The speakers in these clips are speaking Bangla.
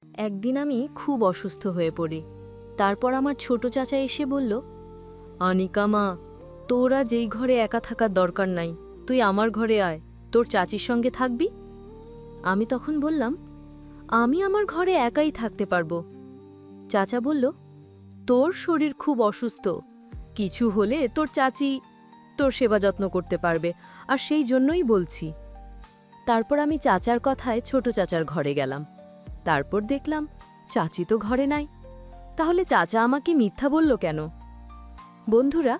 একদিন আমি খুব অসুস্থ হয়ে পড়ি। তারপর আমার ছোট চাচা এসে বলল, আনিকা মা, তোরা যেই ঘরে একা থাকার দরকার নাই, তুই আমার ঘরে আয়, তোর চাচির সঙ্গে থাকবি। আমি তখন বললাম, আমি আমার ঘরে একাই থাকতে পারবো। চাচা বলল, তোর শরীর খুব অসুস্থ, কিছু হলে তোর চাচি তোর সেবা যত্ন করতে পারবে, আর সেই জন্যই বলছি। তারপর আমি চাচার কথায় ছোট চাচার ঘরে গেলাম। তারপর দেখলাম চাচি তো ঘরে নাই। তাহলে চাচা আমাকে মিথ্যা বলল কেন? বন্ধুরা,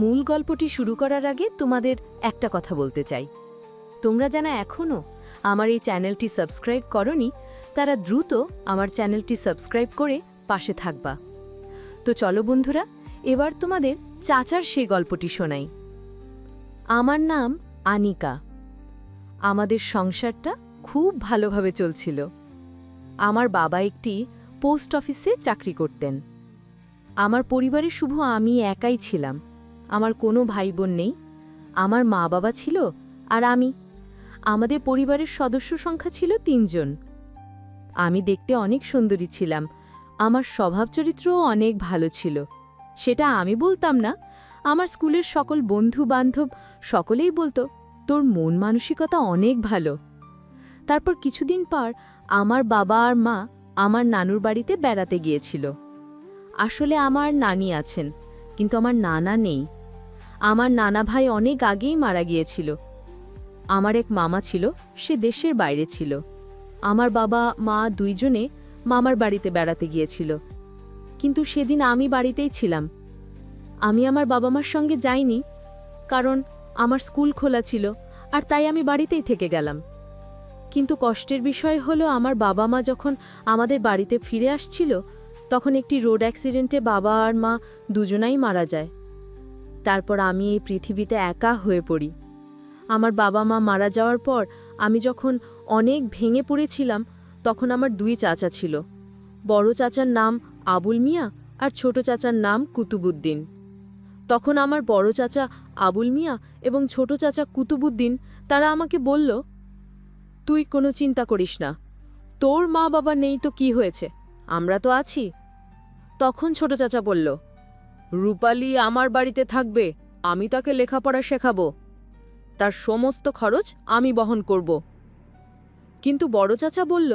মূল গল্পটি শুরু করার আগে তোমাদের একটা কথা বলতে চাই। তোমরা যারা এখনও আমার এই চ্যানেলটি সাবস্ক্রাইব করনি, তারা দ্রুত আমার চ্যানেলটি সাবস্ক্রাইব করে পাশে থাকবা। তো চলো বন্ধুরা, এবার তোমাদের চাচার সেই গল্পটি শোনাই। আমার নাম আনিকা। আমাদের সংসারটা খুব ভালোভাবে চলছিল। আমার বাবা একটি পোস্ট অফিসে চাকরি করতেন। আমার পরিবারে শুধু আমি একাই ছিলাম। আমার কোনো ভাই বোন নেই। আমার মা বাবা ছিল আর আমি। আমাদের পরিবারের সদস্য সংখ্যা ছিল ৩ জন। আমি দেখতে অনেক সুন্দরী ছিলাম। আমার স্বভাব চরিত্রও অনেক ভালো ছিল। সেটা আমি বলতাম না, আমার স্কুলের সকল বন্ধু বান্ধব সকলেই বলতো, তোর মন মানসিকতা অনেক ভালো। তারপর কিছুদিন পর আমার বাবা আর মা আমার নানুর বাড়িতে বেড়াতে গিয়েছিল। আসলে আমার নানি আছেন, কিন্তু আমার নানা নেই। আমার নানা ভাই অনেক আগেই মারা গিয়েছিল। আমার এক মামা ছিল, সে দেশের বাইরে ছিল। আমার বাবা মা দুইজনে মামার বাড়িতে বেড়াতে গিয়েছিল, কিন্তু সেদিন আমি বাড়িতেই ছিলাম। আমি আমার বাবা মার সঙ্গে যাইনি, কারণ আমার স্কুল খোলা ছিল, আর তাই আমি বাড়িতেই থেকে গেলাম। কিন্তু কষ্টের বিষয় হলো, আমার বাবা মা যখন আমাদের বাড়িতে ফিরে আসছিল, তখন একটি রোড অ্যাক্সিডেন্টে বাবা আর মা দুজনাই মারা যায়। তারপর আমি এই পৃথিবীতে একা হয়ে পড়ি। আমার বাবা মা মারা যাওয়ার পর আমি যখন অনেক ভেঙে পড়েছিলাম, তখন আমার 2 চাচা ছিল। বড় চাচার নাম আবুল মিয়া আর ছোট চাচার নাম কুতুবুদ্দিন। তখন আমার বড় চাচা আবুল মিয়া এবং ছোট চাচা কুতুবুদ্দিন তারা আমাকে বলল, তুই কোনো চিন্তা করিস না, তোর মা বাবা নেই তো কি হয়েছে, আমরা তো আছি। তখন ছোট চাচা বলল, রূপালী আমার বাড়িতে থাকবে, আমি তাকে লেখাপড়া শেখাবো, তার সমস্ত খরচ আমি বহন করব। কিন্তু বড় চাচা বলল,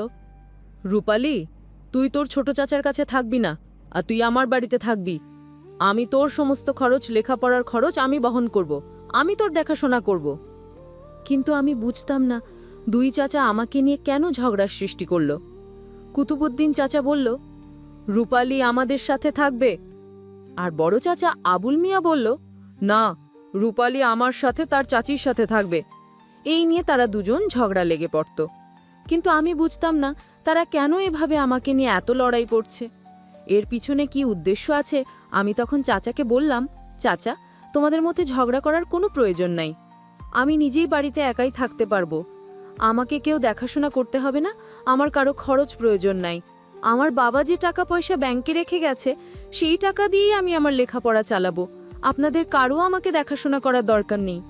রূপালী, তুই তোর ছোট চাচার কাছে থাকবি না, আর তুই আমার বাড়িতে থাকবি। আমি তোর সমস্ত খরচ, লেখাপড়ার খরচ আমি বহন করব, আমি তোর দেখাশোনা করব। কিন্তু আমি বুঝতাম না 2 চাচা আমাকে নিয়ে কেন ঝগড়ার সৃষ্টি করল। কুতুবুদ্দিন চাচা বলল, রূপালী আমাদের সাথে থাকবে। আর বড় চাচা আবুল মিয়া বলল, না, রূপালী আমার সাথে তার চাচির সাথে থাকবে। এই নিয়ে তারা দুজন ঝগড়া লেগে পড়ত। কিন্তু আমি বুঝতাম না তারা কেন এভাবে আমাকে নিয়ে এত লড়াই করছে। এর পিছনে কি উদ্দেশ্য আছে। আমি তখন চাচাকে বললাম, চাচা, তোমাদের মধ্যে ঝগড়া করার কোনো প্রয়োজন নাই। আমি নিজেই বাড়িতে একাই থাকতে পারবো। আমাকে কেউ দেখাশোনা করতে হবে না, আমার কারো খরচ প্রয়োজন নাই। আমার বাবা যে টাকা পয়সা ব্যাংকে রেখে গেছে, সেই টাকা দিয়েই আমি আমার লেখাপড়া চালাবো। আপনাদের কারও আমাকে দেখাশোনা করার দরকার নেই।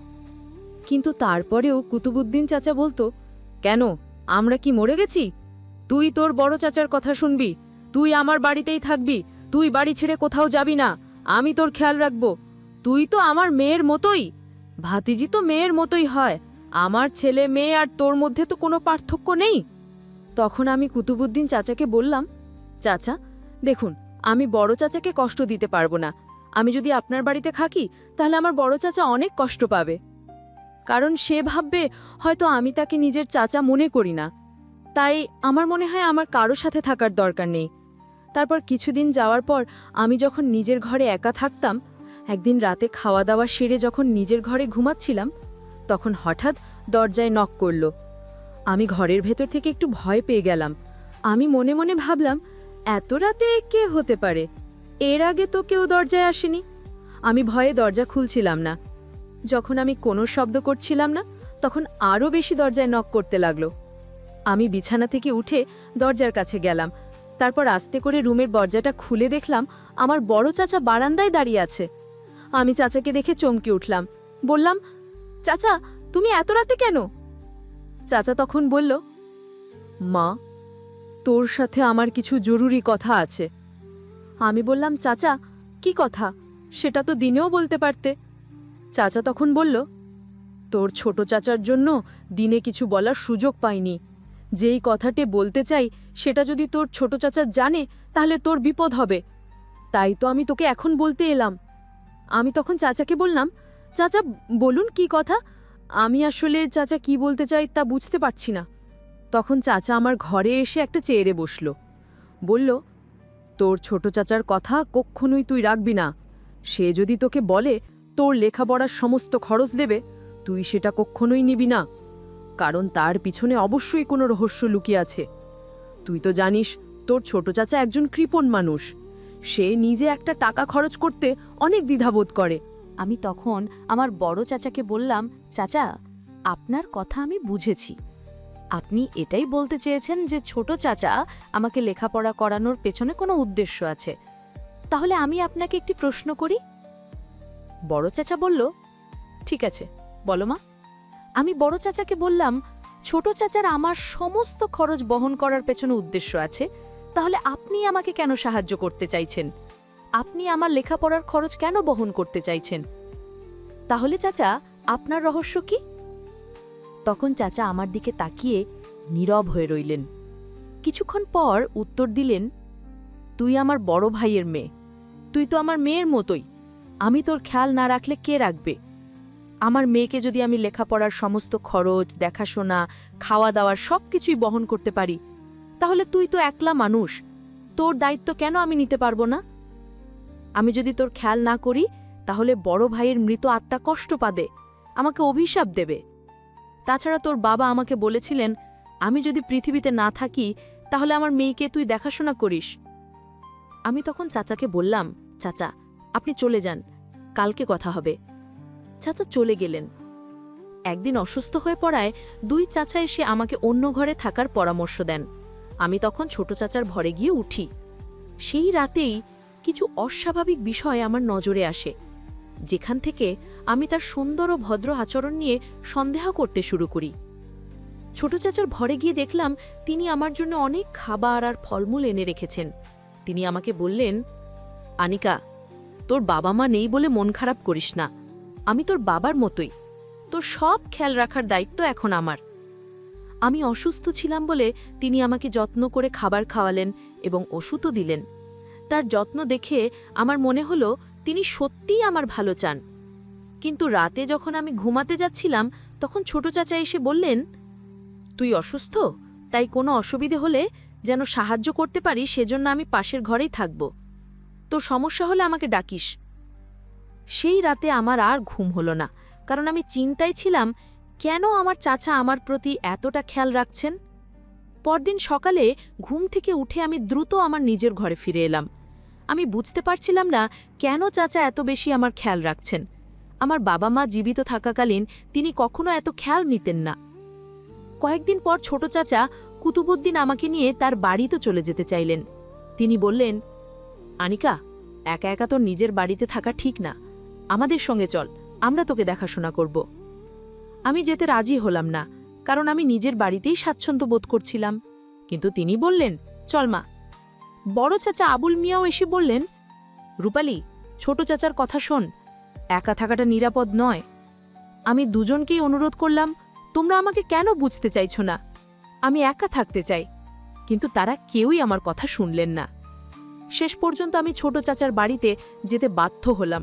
কিন্তু তারপরেও কুতুবুদ্দিন চাচা বলতো, কেন, আমরা কি মরে গেছি? তুই তোর বড় চাচার কথা শুনবি, তুই আমার বাড়িতেই থাকবি, তুই বাড়ি ছেড়ে কোথাও যাবি না, আমি তোর খেয়াল রাখবো। তুই তো আমার মেয়ের মতোই, ভাতিজি তো মেয়ের মতোই হয়, আমার ছেলে মেয়ে আর তোর মধ্যে তো কোনো পার্থক্য নেই। তখন আমি কুতুবুদ্দিন চাচাকে বললাম, চাচা, দেখুন, আমি বড় চাচাকে কষ্ট দিতে পারবো না। আমি যদি আপনার বাড়িতে থাকি, তাহলে আমার বড় চাচা অনেক কষ্ট পাবে, কারণ সে ভাববে হয়তো আমি তাকে নিজের চাচা মনে করি না। তাই আমার মনে হয় আমার কারো সাথে থাকার দরকার নেই। তারপর কিছুদিন যাওয়ার পর আমি যখন নিজের ঘরে একা থাকতাম, একদিন রাতে খাওয়া দাওয়া সেরে যখন নিজের ঘরে ঘুমাচ্ছিলাম, তখন হঠাৎ দরজায় নক করল। আমি ঘরের ভেতর থেকে একটু ভয় পেয়ে গেলাম। আমি মনে মনে ভাবলাম, এত রাতে কে হতে পারে? এর আগে তো কেউ দরজায় আসেনি। আমি ভয়ে দরজা খুলছিলাম না। যখন আমি কোনো শব্দ করছিলাম না, তখন আরও বেশি দরজায় নক করতে লাগলো। আমি বিছানা থেকে উঠে দরজার কাছে গেলাম। তারপর আস্তে করে রুমের দরজাটা খুলে দেখলাম আমার বড় চাচা বারান্দায় দাঁড়িয়ে আছে। আমি চাচাকে দেখে চমকে উঠলাম। বললাম, চাচা, তুমি এত রাতে কেন? চাচা তখন বলল, মা, তোর সাথে আমার কিছু জরুরি কথা আছে। আমি বললাম, চাচা কি কথা? সেটা তো দিনেও বলতে পারতে। চাচা তখন বলল, তোর ছোট চাচার জন্য দিনে কিছু বলার সুযোগ পাইনি। যেই কথাটি বলতে চাই সেটা যদি তোর ছোট চাচা জানে তাহলে তোর বিপদ হবে। তাই তো আমি তোকে এখন বলতে এলাম। আমি তখন চাচাকে বললাম, চাচা বলুন কি কথা? আমি আসলে চাচা কি বলতে চাই তা বুঝতে পারছি না। তখন চাচা আমার ঘরে এসে একটা চেয়ারে বসল। বলল, তোর ছোট চাচার কথা কখনোই তুই রাখবি না। সে যদি তোকে বলে তোর লেখাপড়ার সমস্ত খরচ দেবে, তুই সেটা কখনোই নিবি না, কারণ তার পিছনে অবশ্যই কোনো রহস্য লুকিয়ে আছে। তুই তো জানিস তোর ছোট চাচা একজন কৃপণ মানুষ। সে নিজে একটা টাকা খরচ করতে অনেক দ্বিধাবোধ করে। আমি তখন আমার বড় চাচাকে বললাম, চাচা আপনার কথা আমি বুঝেছি। আপনি এটাই বলতে চেয়েছেন যে ছোট চাচা আমাকে লেখাপড়া করানোর পেছনে কোনো উদ্দেশ্য আছে। তাহলে আমি আপনাকে একটি প্রশ্ন করি। বড় চাচা বলল, ঠিক আছে বলো মা। আমি বড় চাচাকে বললাম, ছোট চাচার আমার সমস্ত খরচ বহন করার পেছনে উদ্দেশ্য আছে, তাহলে আপনি আমাকে কেন সাহায্য করতে চাইছেন? আপনি আমার লেখাপড়ার খরচ কেন বহন করতে চাইছেন? তাহলে চাচা আপনার রহস্য কি? তখন চাচা আমার দিকে তাকিয়ে নীরব হয়ে রইলেন। কিছুক্ষণ পর উত্তর দিলেন, তুই আমার বড় ভাইয়ের মেয়ে, তুই তো আমার মেয়ের মতোই। আমি তোর খেয়াল না রাখলে কে রাখবে? আমার মেয়েকে যদি আমি লেখাপড়ার সমস্ত খরচ, দেখাশোনা, খাওয়া দাওয়ার সব কিছুই বহন করতে পারি, তাহলে তুই তো একলা মানুষ, তোর দায়িত্ব কেন আমি নিতে পারবো না? আমি যদি তোর খেয়াল না করি তাহলে বড় ভাইয়ের মৃত আত্মা কষ্ট পাবে, আমাকে অভিশাপ দেবে। তাছাড়া তোর বাবা আমাকে বলেছিলেন, আমি যদি পৃথিবীতে না থাকি তাহলে আমার মেয়েকে তুই দেখাশোনা করিস। আমি তখন চাচাকে বললাম, চাচা আপনি চলে যান, কালকে কথা হবে। চাচা চলে গেলেন। একদিন অসুস্থ হয়ে পড়ায় দুই চাচা এসে আমাকে অন্য ঘরে থাকার পরামর্শ দেন। আমি তখন ছোট চাচার ঘরে গিয়ে উঠি। সেই রাতেই কিছু অস্বাভাবিক বিষয় আমার নজরে আসে, যেখান থেকে আমি তার সুন্দর ও ভদ্র আচরণ নিয়ে সন্দেহ করতে শুরু করি। ছোট চাচার ঘরে গিয়ে দেখলাম তিনি আমার জন্য অনেক খাবার আর ফলমূল এনে রেখেছেন। তিনি আমাকে বললেন, আনিকা, তোর বাবা মা নেই বলে মন খারাপ করিস না, আমি তোর বাবার মতোই, তোর সব খেয়াল রাখার দায়িত্ব এখন আমার। আমি অসুস্থ ছিলাম বলে তিনি আমাকে যত্ন করে খাবার খাওয়ালেন এবং ওষুধও দিলেন। তার যত্ন দেখে আমার মনে হলো তিনি সত্যিই আমার ভালো চান। কিন্তু রাতে যখন আমি ঘুমাতে যাচ্ছিলাম তখন ছোট চাচা এসে বললেন, তুই অসুস্থ, তাই কোনো অসুবিধে হলে যেন সাহায্য করতে পারি সেজন্য আমি পাশের ঘরেই থাকব, তোর সমস্যা হলে আমাকে ডাকিস। সেই রাতে আমার আর ঘুম হলো না, কারণ আমি চিন্তায় ছিলাম কেন আমার চাচা আমার প্রতি এতটা খেয়াল রাখছেন। পরদিন সকালে ঘুম থেকে উঠে আমি দ্রুত আমার নিজের ঘরে ফিরে এলাম। আমি বুঝতে পারছিলাম না কেন চাচা এত বেশি আমার খেয়াল রাখছেন। আমার বাবা মা জীবিত থাকাকালীন তিনি কখনো এত খেয়াল নিতেন না। কয়েকদিন পর ছোট চাচা কুতুবুদ্দিন আমাকে নিয়ে তার বাড়িতে চলে যেতে চাইলেন। তিনি বললেন, আনিকা, একা একা তোর নিজের বাড়িতে থাকা ঠিক না, আমাদের সঙ্গে চল, আমরা তোকে দেখাশোনা করব। আমি যেতে রাজি হলাম না, কারণ আমি নিজের বাড়িতেই স্বাচ্ছন্দ্য বোধ করছিলাম। কিন্তু তিনি বললেন, চল মা। বড় চাচা আবুল মিয়াও এসে বললেন, রূপালী, ছোট চাচার কথা শোন, একা থাকাটা নিরাপদ নয়। আমি দুজনকেই অনুরোধ করলাম, তোমরা আমাকে কেন বুঝতে চাইছ না? আমি একা থাকতে চাই। কিন্তু তারা কেউই আমার কথা শুনলেন না। শেষ পর্যন্ত আমি ছোট চাচার বাড়িতে যেতে বাধ্য হলাম।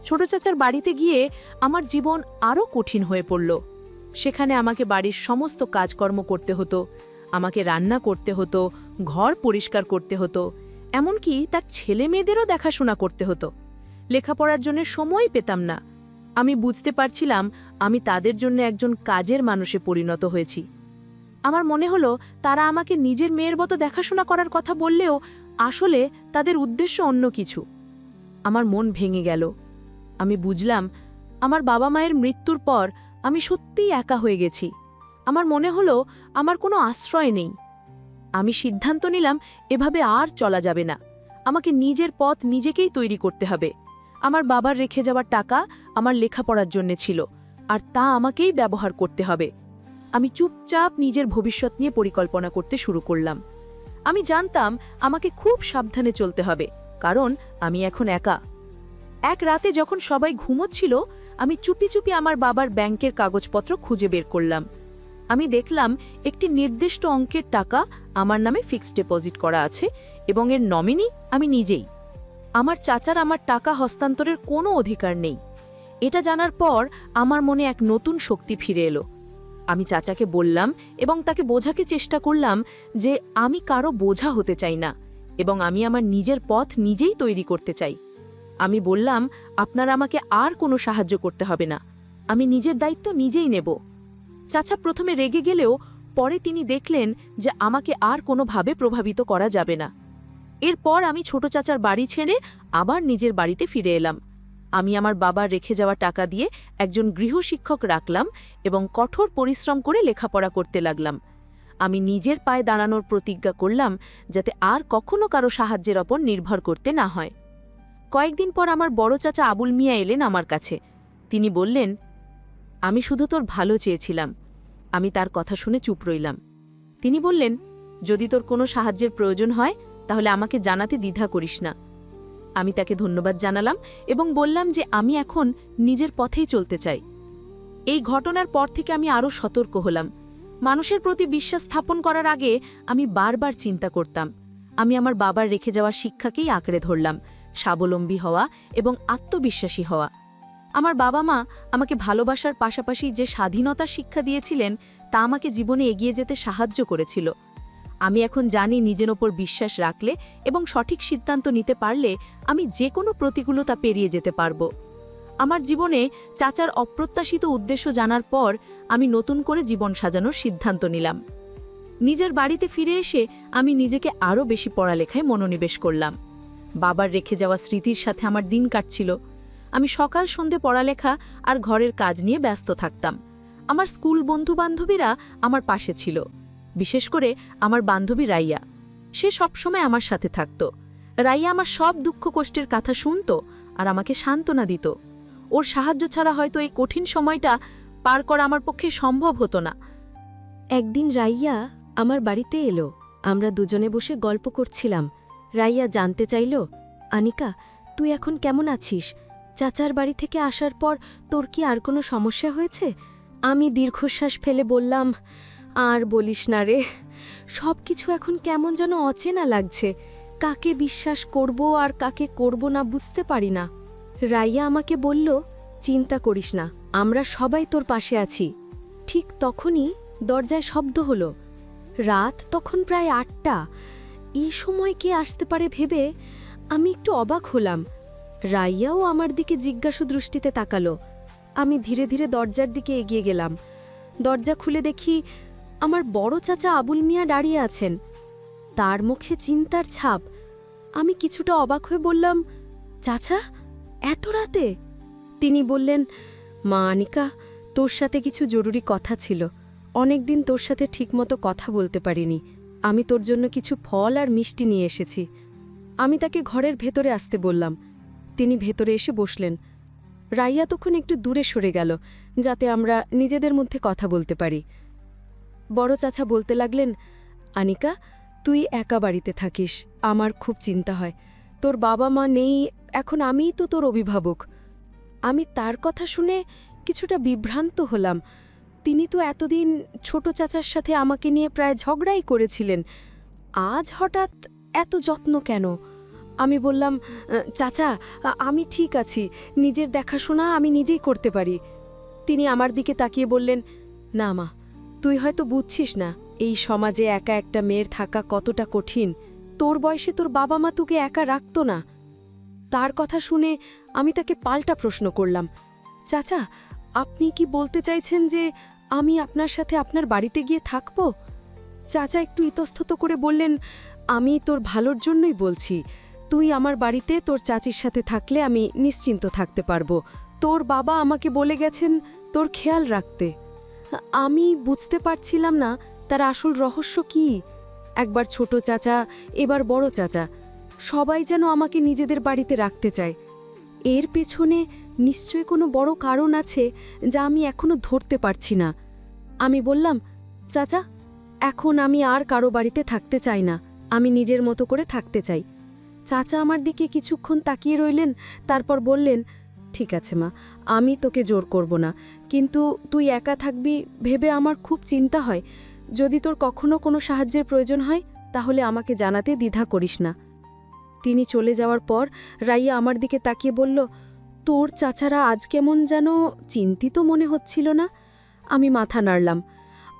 ছোট চাচার বাড়িতে গিয়ে আমার জীবন আরও কঠিন হয়ে পড়ল। সেখানে আমাকে বাড়ির সমস্ত কাজকর্ম করতে হতো, আমাকে রান্না করতে হতো, ঘর পরিষ্কার করতে হতো, এমনকি তার ছেলে মেয়েদেরও দেখাশোনা করতে হতো। লেখাপড়ার জন্য সময় পেতাম না। আমি বুঝতে পারছিলাম আমি তাদের জন্য একজন কাজের মানুষে পরিণত হয়েছি। আমার মনে হলো তারা আমাকে নিজের মেয়ের মতো দেখাশোনা করার কথা বললেও আসলে তাদের উদ্দেশ্য অন্য কিছু। আমার মন ভেঙে গেল। আমি বুঝলাম আমার বাবা মায়ের মৃত্যুর পর আমি সত্যিই একা হয়ে গেছি। আমার মনে হলো আমার কোনো আশ্রয় নেই। আমি সিদ্ধান্ত নিলাম এভাবে আর চলা যাবে না। আমাকে নিজের পথ নিজেকেই তৈরি করতে হবে। আমার বাবার রেখে যাওয়ার টাকা আমার লেখাপড়ার জন্য ছিল, আর তা আমাকেই ব্যবহার করতে হবে। আমি চুপচাপ নিজের ভবিষ্যৎ নিয়ে পরিকল্পনা করতে শুরু করলাম। আমি জানতাম আমাকে খুব সাবধানে চলতে হবে, কারণ আমি এখন একা। এক রাতে যখন সবাই ঘুমোচ্ছিল, আমি চুপি চুপি আমার বাবার ব্যাংকের কাগজপত্র খুঁজে বের করলাম। আমি দেখলাম একটি নির্দিষ্ট অঙ্কের টাকা আমার নামে ফিক্সড ডিপোজিট করা আছে এবং এর নমিনি আমি নিজেই। আমার চাচার আমার টাকা হস্তান্তরের কোনো অধিকার নেই। এটা জানার পর আমার মনে এক নতুন শক্তি ফিরে এলো। আমি চাচাকে বললাম এবং তাকে বোঝাতে চেষ্টা করলাম যে আমি কারো বোঝা হতে চাই না এবং আমি আমার নিজের পথ নিজেই তৈরি করতে চাই। আমি বললাম, আপনারা আমাকে আর কোনো সাহায্য করতে হবে না, আমি নিজের দায়িত্ব নিজেই নেব। চাচা প্রথমে রেগে গেলেও পরে তিনি দেখলেন যে আমাকে আর কোনোভাবে প্রভাবিত করা যাবে না। এরপর আমি ছোট চাচার বাড়ি ছেড়ে আবার নিজের বাড়িতে ফিরে এলাম। আমি আমার বাবার রেখে যাওয়া টাকা দিয়ে একজন গৃহশিক্ষক রাখলাম এবং কঠোর পরিশ্রম করে লেখাপড়া করতে লাগলাম। আমি নিজের পায়ে দাঁড়ানোর প্রতিজ্ঞা করলাম যাতে আর কখনো কারো সাহায্যের ওপর নির্ভর করতে না হয়। কয়েকদিন পর আমার বড় চাচা আবুল মিয়া এলেন আমার কাছে। তিনি বললেন, আমি শুধু তোর ভালো চেয়েছিলাম। আমি তার কথা শুনে চুপ রইলাম। তিনি বললেন, যদি তোর কোনো সাহায্যের প্রয়োজন হয় তাহলে আমাকে জানাতে দ্বিধা করিস না। আমি তাকে ধন্যবাদ জানালাম এবং বললাম যে আমি এখন নিজের পথেই চলতে চাই। এই ঘটনার পর থেকে আমি আরও সতর্ক হলাম। মানুষের প্রতি বিশ্বাস স্থাপন করার আগে আমি বারবার চিন্তা করতাম। আমি আমার বাবার রেখে যাওয়া শিক্ষাকেই আঁকড়ে ধরলাম, স্বাবলম্বী হওয়া এবং আত্মবিশ্বাসী হওয়া। আমার বাবা মা আমাকে ভালোবাসার পাশাপাশি যে স্বাধীনতার শিক্ষা দিয়েছিলেন তা আমাকে জীবনে এগিয়ে যেতে সাহায্য করেছিল। আমি এখন জানি নিজের ওপর বিশ্বাস রাখলে এবং সঠিক সিদ্ধান্ত নিতে পারলে আমি যে কোনো প্রতিকূলতা পেরিয়ে যেতে পারব। আমার জীবনে চাচার অপ্রত্যাশিত উদ্দেশ্য জানার পর আমি নতুন করে জীবন সাজানোর সিদ্ধান্ত নিলাম। নিজের বাড়িতে ফিরে এসে আমি নিজেকে আরও বেশি পড়ালেখায় মনোনিবেশ করলাম। বাবার রেখে যাওয়া স্মৃতির সাথে আমার দিন কাটছিল। আমি সকাল সন্ধে পড়ালেখা আর ঘরের কাজ নিয়ে ব্যস্ত থাকতাম। আমার স্কুল বন্ধু-বান্ধবীরা আমার পাশে ছিল, বিশেষ করে আমার বান্ধবী রাইয়া। সে সবসময় আমার সাথে থাকত। রাইয়া আমার সব দুঃখ কষ্টের কথা শুনত আর আমাকে সান্ত্বনা দিত। ওর সাহায্য ছাড়া হয়তো এই কঠিন সময়টা পার করা আমার পক্ষে সম্ভব হতো না। একদিন রাইয়া আমার বাড়িতে এলো। আমরা দুজনে বসে গল্প করছিলাম। রাইয়া জানতে চাইল, আনিকা, তুই এখন কেমন আছিস? চাচার বাড়ি থেকে আসার পর তোর কি আর কোনো সমস্যা হয়েছে? আমি দীর্ঘশ্বাস ফেলে বললাম, আর বলিস না রে, সব কিছু এখন কেমন যেন অচেনা লাগছে। কাকে বিশ্বাস করব আর কাকে করব না বুঝতে পারি না। রাইয়া আমাকে বলল, চিন্তা করিস না, আমরা সবাই তোর পাশে আছি। ঠিক তখনই দরজায় শব্দ হলো। রাত তখন প্রায় ৮টা। এই সময় কে আসতে পারে ভেবে আমি একটু অবাক হলাম। রাইয়াও আমার দিকে জিজ্ঞাসু দৃষ্টিতে তাকালো। আমি ধীরে ধীরে দরজার দিকে এগিয়ে গেলাম। দরজা খুলে দেখি আমার বড় চাচা আবুল মিয়া দাঁড়িয়ে আছেন। তার মুখে চিন্তার ছাপ। আমি কিছুটা অবাক হয়ে বললাম, চাচা, এত রাতে? তিনি বললেন, মা আনিকা, তোর সাথে কিছু জরুরি কথা ছিল। অনেকদিন তোর সাথে ঠিকমতো কথা বলতে পারিনি। আমি তোর জন্য কিছু ফল আর মিষ্টি নিয়ে এসেছি। আমি তাকে ঘরের ভেতরে আসতে বললাম। তিনি ভেতরে এসে বসলেন। রাইয়া তখন একটু দূরে সরে গেল যাতে আমরা নিজেদের মধ্যে কথা বলতে পারি। বড় চাচা বলতে লাগলেন, আনিকা, তুই একা বাড়িতে থাকিস, আমার খুব চিন্তা হয়। তোর বাবা মা নেই, এখন আমিই তো তোর অভিভাবক। আমি তার কথা শুনে কিছুটা বিভ্রান্ত হলাম। তিনি তো এতদিন ছোট চাচার সাথে আমাকে নিয়ে প্রায় ঝগড়াই করেছিলেন। আজ হঠাৎ এত যত্ন কেন? আমি বললাম, চাচা, আমি ঠিক আছি, নিজের দেখাশোনা আমি নিজেই করতে পারি। তিনি আমার দিকে তাকিয়ে বললেন, না মা, তুই হয়তো বুঝছিস না এই সমাজে একা একটা মেয়ের থাকা কতটা কঠিন। তোর বয়সে তোর বাবা মা তোকে একা রাখত না। তার কথা শুনে আমি তাকে পাল্টা প্রশ্ন করলাম, চাচা, আপনি কি বলতে চাইছেন যে আমি আপনার সাথে আপনার বাড়িতে গিয়ে থাকব? চাচা একটু ইতস্তত করে বললেন, আমি তোর ভালোর জন্যই বলছি। তুই আমার বাড়িতে তোর চাচির সাথে থাকলে আমি নিশ্চিন্ত থাকতে পারবো। তোর বাবা আমাকে বলে গেছেন তোর খেয়াল রাখতে। আমি বুঝতে পারছিলাম না তার আসল রহস্য কি। একবার ছোট চাচা, এবার বড় চাচা, সবাই যেন আমাকে নিজেদের বাড়িতে রাখতে চায়। এর পেছনে নিশ্চয়ই কোনো বড় কারণ আছে যা আমি এখনো ধরতে পারছি না। আমি বললাম, চাচা, এখন আমি আর কারো বাড়িতে থাকতে চাই না। আমি নিজের মতো করে থাকতে চাই। চাচা আমার দিকে কিছুক্ষণ তাকিয়ে রইলেন, তারপর বললেন, ঠিক আছে মা, আমি তোকে জোর করব না, কিন্তু তুই একা থাকবি ভেবে আমার খুব চিন্তা হয়। যদি তোর কখনো কোনো সাহায্যের প্রয়োজন হয় তাহলে আমাকে জানাতে দ্বিধা করিস না। তিনি চলে যাওয়ার পর রাইয়া আমার দিকে তাকিয়ে বলল, তোর চাচারা আজ কেমন যেন চিন্তিত মনে হচ্ছিল না? আমি মাথা নাড়লাম।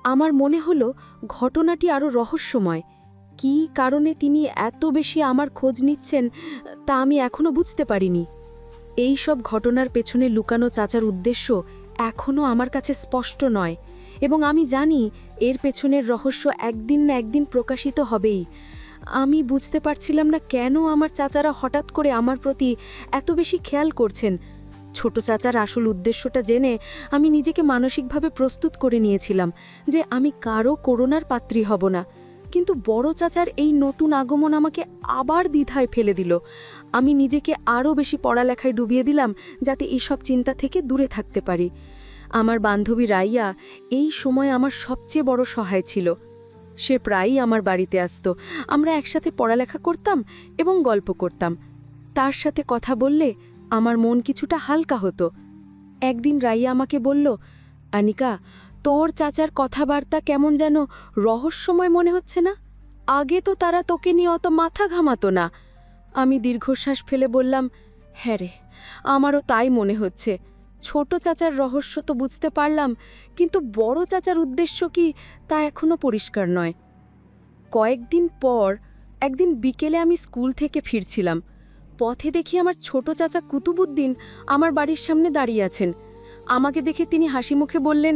আমার মনে হলো ঘটনাটি আরও রহস্যময়। কী কারণে তিনি এত বেশি আমার খোঁজ নিচ্ছেন তা আমি এখনও বুঝতে পারিনি। এই সব ঘটনার পেছনে লুকানো চাচার উদ্দেশ্য এখনও আমার কাছে স্পষ্ট নয়, এবং আমি জানি এর পেছনের রহস্য একদিন না একদিন প্রকাশিত হবেই। আমি বুঝতে পারছিলাম না কেন আমার চাচারা হঠাৎ করে আমার প্রতি এত বেশি খেয়াল করছেন। ছোট চাচার আসল উদ্দেশ্যটা জেনে আমি নিজেকে মানসিকভাবে প্রস্তুত করে নিয়েছিলাম যে আমি কারও করুণার পাত্রী হব না। কিন্তু বড় চাচার এই নতুন আগমন আমাকে আবার দ্বিধায় ফেলে দিল। আমি নিজেকে আরও বেশি পড়ালেখায় ডুবিয়ে দিলাম যাতে এসব চিন্তা থেকে দূরে থাকতে পারি। আমার বান্ধবী রাইয়া এই সময় আমার সবচেয়ে বড় সহায় ছিল। সে প্রায়ই আমার বাড়িতে আসতো। আমরা একসাথে পড়ালেখা করতাম এবং গল্প করতাম। তার সাথে কথা বললে আমার মন কিছুটা হালকা হতো। একদিন রাইয়া আমাকে বলল, আনিকা, তোর চাচার কথাবার্তা কেমন যেন রহস্যময় মনে হচ্ছে না? আগে তো তারা তোকে নিয়ে অত মাথা ঘামাতো না। আমি দীর্ঘশ্বাস ফেলে বললাম, হ্যাঁ রে, আমারও তাই মনে হচ্ছে। ছোট চাচার রহস্য তো বুঝতে পারলাম, কিন্তু বড় চাচার উদ্দেশ্য কি তা এখনও পরিষ্কার নয়। কয়েকদিন পর একদিন বিকেলে আমি স্কুল থেকে ফিরছিলাম। পথে দেখি আমার ছোট চাচা কুতুবুদ্দিন আমার বাড়ির সামনে দাঁড়িয়ে আছেন। আমাকে দেখে তিনি হাসি মুখে বললেন,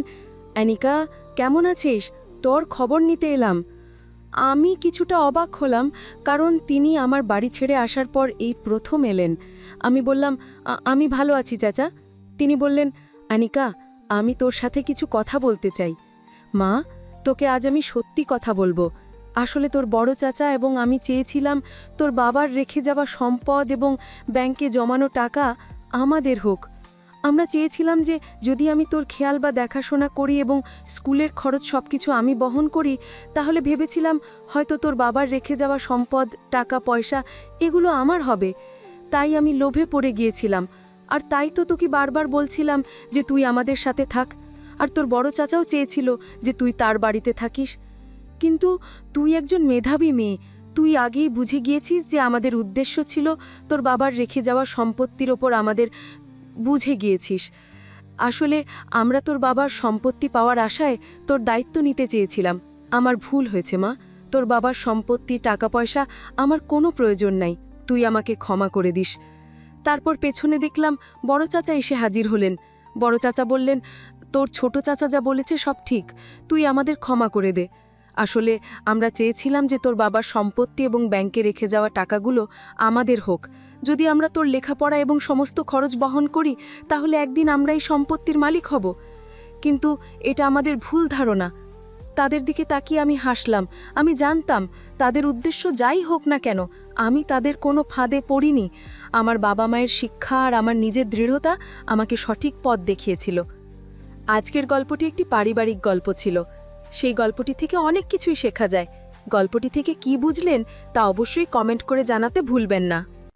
অ্যানিকা, কেমন আছিস? তোর খবর নিতে এলাম। আমি কিছুটা অবাক হলাম, কারণ তিনি আমার বাড়ি ছেড়ে আসার পর এই প্রথম এলেন। আমি বললাম, আমি ভালো আছি চাচা। তিনি বললেন, অ্যানিকা, আমি তোর সাথে কিছু কথা বলতে চাই। মা, তোকে আজ আমি সত্যি কথা বলবো। আসলে তোর বড় চাচা এবং আমি চেয়েছিলাম তোর বাবার রেখে যাওয়া সম্পদ এবং ব্যাংকে জমানো টাকা আমাদের হোক। আমরা চেয়েছিলাম যে যদি আমি তোর খেয়াল বা দেখাশোনা করি এবং স্কুলের খরচ সবকিছু আমি বহন করি, তাহলে ভেবেছিলাম হয়তো তোর বাবার রেখে যাওয়া সম্পদ, টাকা পয়সা এগুলো আমার হবে। তাই আমি লোভে পড়ে গিয়েছিলাম। আর তাই তো তোকে বারবার বলছিলাম যে তুই আমাদের সাথে থাক। আর তোর বড় চাচাও চেয়েছিল যে তুই তার বাড়িতে থাকিস। কিন্তু তুই একজন মেধাবী মেয়ে। তুই আগেই বুঝে গিয়েছিস যে আমাদের উদ্দেশ্য ছিল তোর বাবার রেখে যাওয়া সম্পত্তির ওপর আমাদের বুঝে গিয়েছিস। আসলে আমরা তোর বাবার সম্পত্তি পাওয়ার আশায় তোর দায়িত্ব নিতে চেয়েছিলাম। আমার ভুল হয়েছে মা। তোর বাবার সম্পত্তি, টাকা পয়সা আমার কোনো প্রয়োজন নাই। তুই আমাকে ক্ষমা করে দিস। তারপর পেছনে দেখলাম বড় চাচা এসে হাজির হলেন। বড় চাচা বললেন, তোর ছোট চাচা যা বলেছে সব ঠিক, তুই আমাদের ক্ষমা করে দে। আসলে আমরা চেয়েছিলাম যে তোর বাবার সম্পত্তি এবং ব্যাংকে রেখে যাওয়া টাকাগুলো আমাদের হোক। যদি আমরা তোর লেখাপড়া এবং সমস্ত খরচ বহন করি, তাহলে একদিন আমরা এই সম্পত্তির মালিক হব। কিন্তু এটা আমাদের ভুল ধারণা। তাদের দিকে তাকিয়ে আমি হাসলাম। আমি জানতাম তাদের উদ্দেশ্য যাই হোক না কেন, আমি তাদের কোনো ফাঁদে পড়িনি। আমার বাবা মায়ের শিক্ষা আর আমার নিজের দৃঢ়তা আমাকে সঠিক পথ দেখিয়েছিল। আজকের গল্পটি একটি পারিবারিক গল্প ছিল। সেই গল্পটি থেকে অনেক কিছুই শেখা যায়। গল্পটি থেকে কি বুঝলেন তা অবশ্যই কমেন্ট করে জানাতে ভুলবেন না।